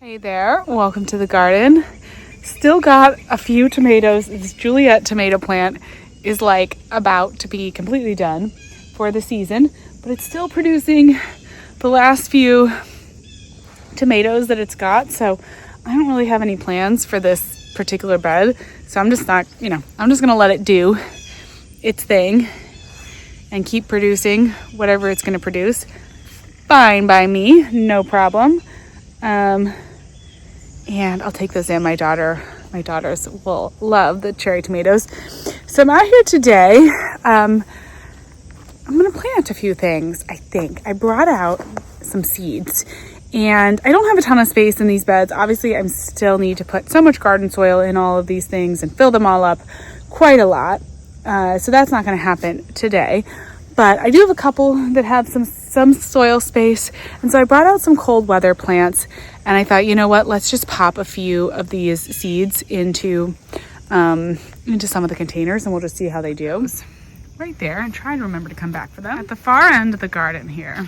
Hey there, welcome to the garden. Still got a few tomatoes. This Juliet tomato plant is like about to be completely done for the season, but it's still producing the last few tomatoes that it's got. So I don't really have any plans for this particular bed. So I'm just not, I'm just gonna let it do its thing and keep producing whatever it's gonna produce. Fine by me, no problem. And I'll take those in. My daughters will love the cherry tomatoes. So I'm out here today. I'm gonna plant a few things, I think. I brought out some seeds and I don't have a ton of space in these beds. Obviously, I still need to put so much garden soil in all of these things and fill them all up quite a lot. So that's not gonna happen today. But I do have a couple that have some soil space. And so I brought out some cold weather plants and I thought, you know what, let's just pop a few of these seeds into some of the containers and we'll just see how they do. Right there, and try to remember to come back for them. At the far end of the garden here,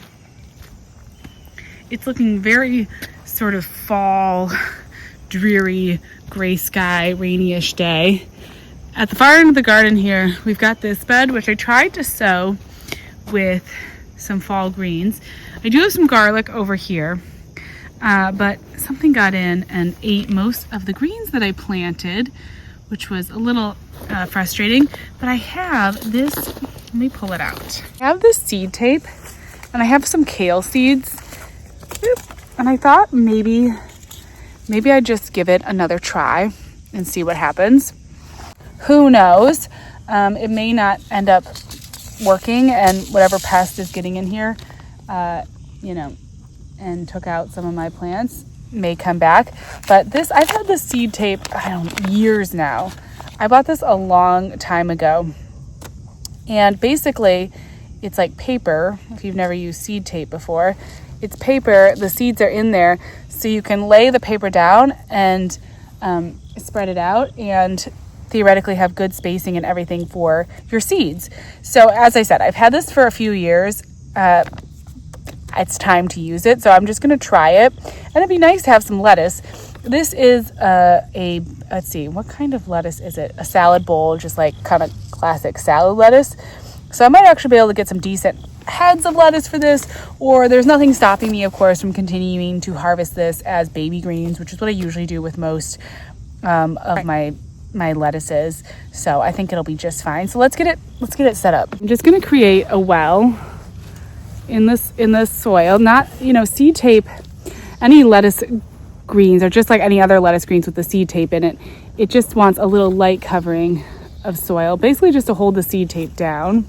it's looking very sort of fall, dreary, gray sky, rainy-ish day. At the far end of the garden here, we've got this bed, which I tried to sow with some fall greens. I do have some garlic over here, but something got in and ate most of the greens that I planted, which was a little frustrating. But I have this, let me pull it out. I have this seed tape and I have some kale seeds. And I thought maybe I'd just give it another try and see what happens. Who knows? It may not end up working and whatever pest is getting in here, and took out some of my plants may come back. But this, I've had this seed tape, years now. I bought this a long time ago. And basically, it's like paper. If you've never used seed tape before, it's paper. The seeds are in there. So you can lay the paper down and spread it out and theoretically have good spacing and everything for your seeds. So as I said, I've had this for a few years. It's time to use it. So I'm just going to try it. And it'd be nice to have some lettuce. This is let's see, what kind of lettuce is it? A salad bowl, just like kind of classic salad lettuce. So I might actually be able to get some decent heads of lettuce for this, or there's nothing stopping me, of course, from continuing to harvest this as baby greens, which is what I usually do with most of my lettuces. So I think it'll be just fine. So let's get it set up. I'm just going to create a well in this soil. Not, seed tape, any lettuce greens are just like any other lettuce greens with the seed tape in it. It just wants a little light covering of soil, basically just to hold the seed tape down.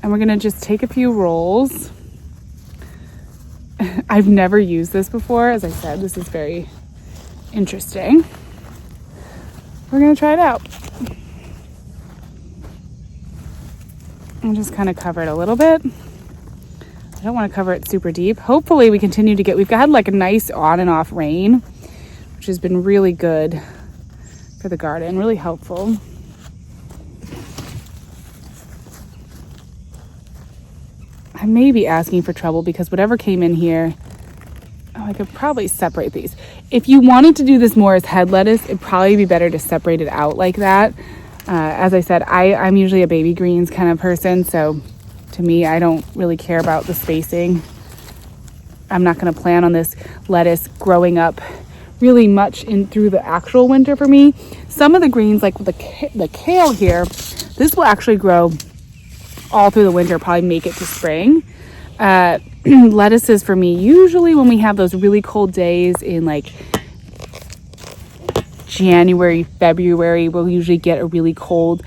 And we're going to just take a few rolls. I've never used this before. As I said, this is very interesting. We're going to try it out. And just kind of cover it a little bit. I don't want to cover it super deep. Hopefully we've had like a nice on and off rain, which has been really good for the garden, really helpful. I may be asking for trouble because whatever came in here, I could probably separate these. If you wanted to do this more as head lettuce, it'd probably be better to separate it out like that. As I said, I'm usually a baby greens kind of person, so to me, I don't really care about the spacing. I'm not going to plan on this lettuce growing up really much through the actual winter for me. Some of the greens, like the kale here, this will actually grow all through the winter, probably make it to spring. Lettuces for me, usually when we have those really cold days in like January, February, we'll usually get a really cold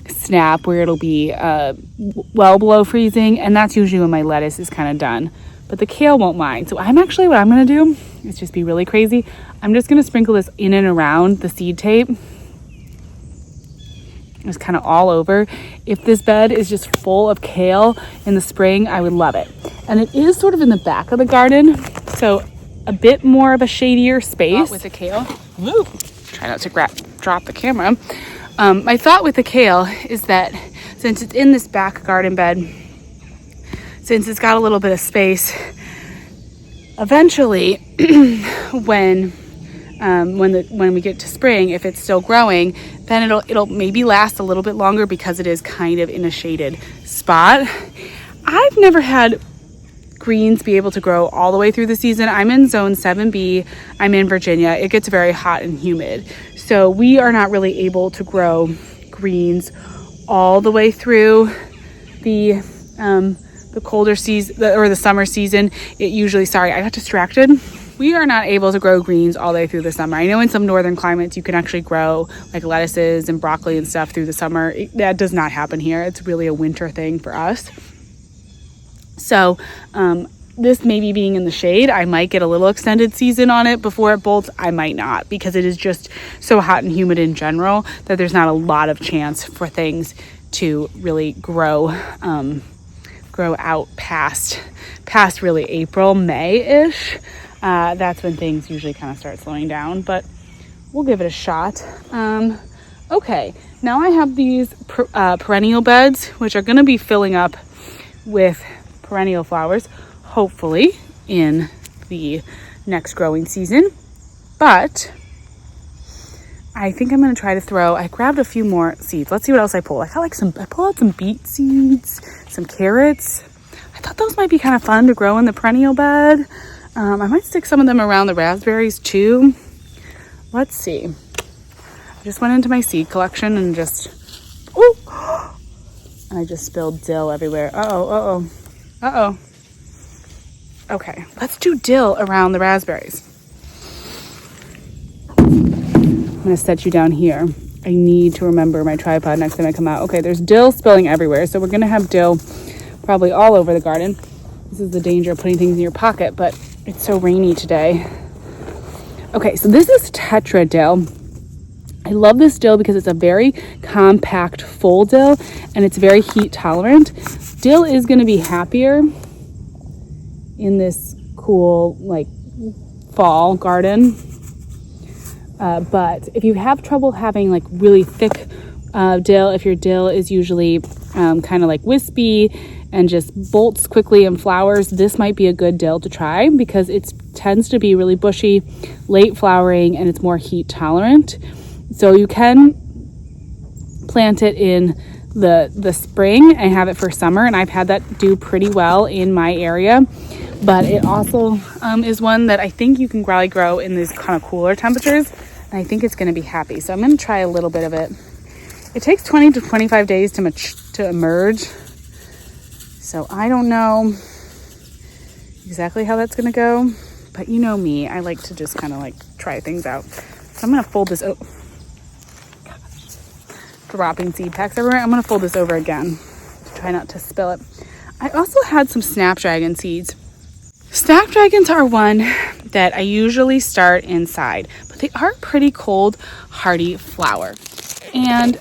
snap where it'll be well below freezing, and that's usually when my lettuce is kind of done. But the kale won't mind. So what I'm going to do is just be really crazy. I'm just going to sprinkle this in and around the seed tape. Just kind of all over. If this bed is just full of kale in the spring, I would love it. And it is sort of in the back of the garden, so a bit more of a shadier space with the kale. Woo! Try not to drop the camera. My thought with the kale is that since it's in this back garden bed, since it's got a little bit of space, eventually, when we get to spring, if it's still growing, then it'll maybe last a little bit longer because it is kind of in a shaded spot. I've never had greens be able to grow all the way through the season. I'm in zone 7B. I'm in Virginia. It gets very hot and humid. So we are not really able to grow greens all the way through the colder season or the summer season. It usually, sorry, I got distracted. We are not able to grow greens all the way through the summer. I know in some northern climates you can actually grow like lettuces and broccoli and stuff through the summer. That does not happen here. It's really a winter thing for us. So this maybe being in the shade, I might get a little extended season on it before it bolts. I might not, because it is just so hot and humid in general that there's not a lot of chance for things to really grow out past really April, May-ish. That's when things usually kind of start slowing down, but we'll give it a shot. Okay, now I have these perennial beds, which are going to be filling up with perennial flowers, hopefully in the next growing season. But I think I'm going to try to throw, I grabbed a few more seeds. Let's see what else I pulled. I pulled out some beet seeds, some carrots. I thought those might be kind of fun to grow in the perennial bed. I might stick some of them around the raspberries too. Let's see. I just went into my seed collection and I just spilled dill everywhere. Uh-oh. Okay, let's do dill around the raspberries. I'm gonna set you down here. I need to remember my tripod next time I come out. Okay, there's dill spilling everywhere, so we're gonna have dill probably all over the garden. This is the danger of putting things in your pocket, but it's so rainy today. Okay, so this is Tetra dill. I love this dill because it's a very compact, full dill, and it's very heat tolerant. Dill is going to be happier in this cool, like, fall garden. But if you have trouble having like really thick dill, if your dill is usually kind of like wispy and just bolts quickly and flowers, this might be a good dill to try because it tends to be really bushy, late flowering, and it's more heat tolerant. So you can plant it in the spring and have it for summer, and I've had that do pretty well in my area. But it also is one that I think you can probably grow in these kind of cooler temperatures, and I think it's going to be happy. So I'm going to try a little bit of it. It takes 20 to 25 days to emerge. So I don't know exactly how that's going to go, but you know me, I like to just kind of like try things out. So I'm going to fold this over. Dropping seed packs everywhere. I'm going to fold this over again to try not to spill it. I also had some snapdragon seeds. Snapdragons are one that I usually start inside, but they are a pretty cold, hardy flower. And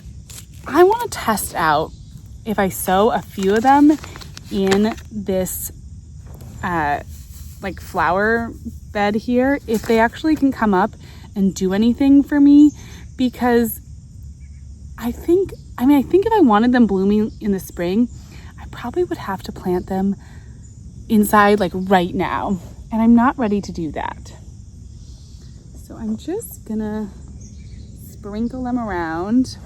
I want to test out if I sow a few of them in this like flower bed here, if they actually can come up and do anything for me, because I think if I wanted them blooming in the spring, I probably would have to plant them inside like right now, and I'm not ready to do that. So I'm just gonna sprinkle them around.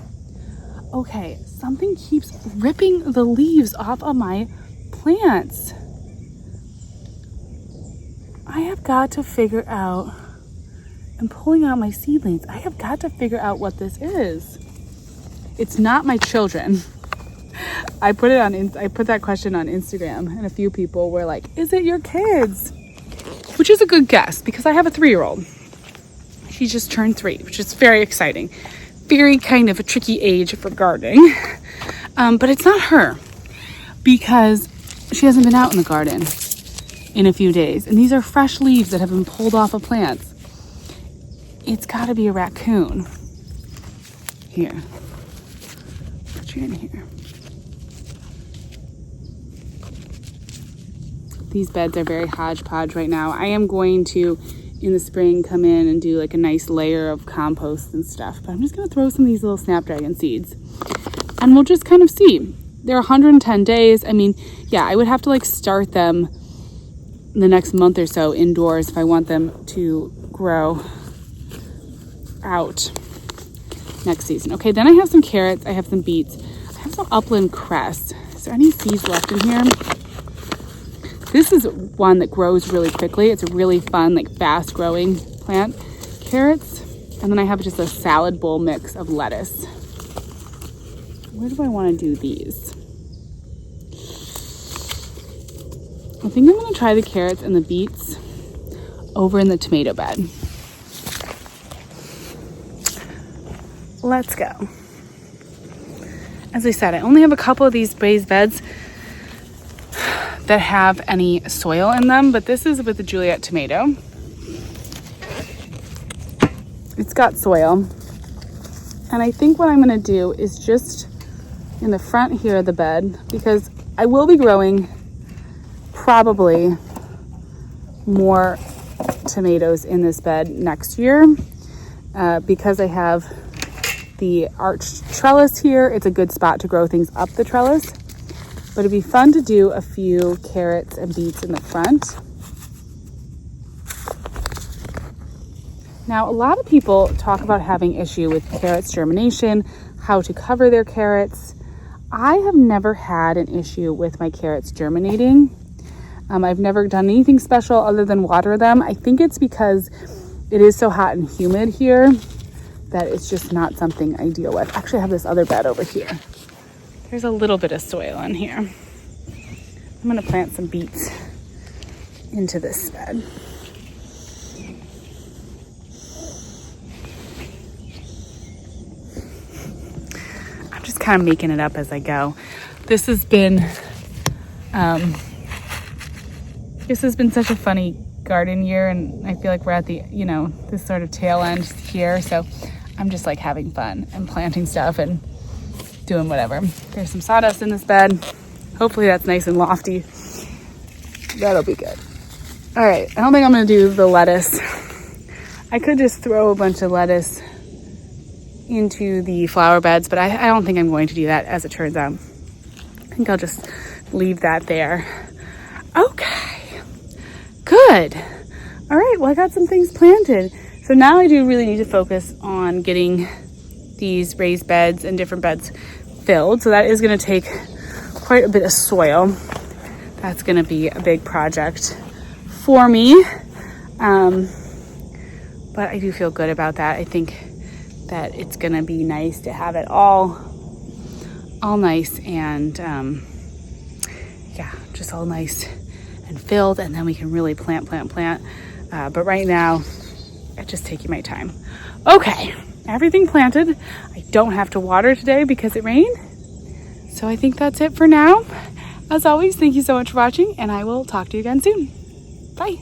Okay, something keeps ripping the leaves off of my plants. I have got to figure out, I'm pulling out my seedlings. I have got to figure out what this is. It's not my children. I put that question on Instagram, and a few people were like, is it your kids? Which is a good guess because I have a 3-year-old. She just turned 3, which is very exciting. Very kind of a tricky age for gardening. But it's not her because she hasn't been out in the garden in a few days. And these are fresh leaves that have been pulled off of plants. It's gotta be a raccoon. Here. Put you in here. These beds are very hodgepodge right now. I am going to, in the spring, come in and do like a nice layer of compost and stuff. But I'm just gonna throw some of these little snapdragon seeds and we'll just kind of see. They're 110 days. I mean, yeah, I would have to like start them the next month or so indoors if I want them to grow out next season. Okay, then I have some carrots, I have some beets, I have some upland cress. Is there any seeds left in here? This is one that grows really quickly. It's a really fun, like fast growing plant. Carrots, and then I have just a salad bowl mix of lettuce. Where do I want to do these? I think I'm going to try the carrots and the beets over in the tomato bed. Let's go. As I said, I only have a couple of these raised beds that have any soil in them, but this is with the Juliet tomato. It's got soil. And I think what I'm going to do is just in the front here of the bed, because I will be growing probably more tomatoes in this bed next year because I have the arched trellis here. It's a good spot to grow things up the trellis, but it'd be fun to do a few carrots and beets in the front. Now, a lot of people talk about having issue with carrots germination, how to cover their carrots. I have never had an issue with my carrots germinating. I've never done anything special other than water them. I think it's because it is so hot and humid here that it's just not something I deal with. Actually, I have this other bed over here. There's a little bit of soil in here. I'm gonna plant some beets into this bed. I'm just kind of making it up as I go. This has been such a funny garden year, and I feel like we're at the, this sort of tail end here. So I'm just like having fun and planting stuff and doing whatever. There's some sawdust in this bed. Hopefully that's nice and lofty. That'll be good. All right, I don't think I'm gonna do the lettuce. I could just throw a bunch of lettuce into the flower beds, but I don't think I'm going to do that, as it turns out. I think I'll just leave that there. Okay, good. All right, well, I got some things planted. So now I do really need to focus on getting these raised beds and different beds filled. So that is gonna take quite a bit of soil. That's gonna be a big project for me. But I do feel good about that. I think that it's gonna be nice to have it all nice and just all nice and filled, and then we can really plant. But right now, I'm just taking my time. Okay, everything planted. I don't have to water today because it rained. So I think that's it for now. As always, thank you so much for watching, and I will talk to you again soon. Bye.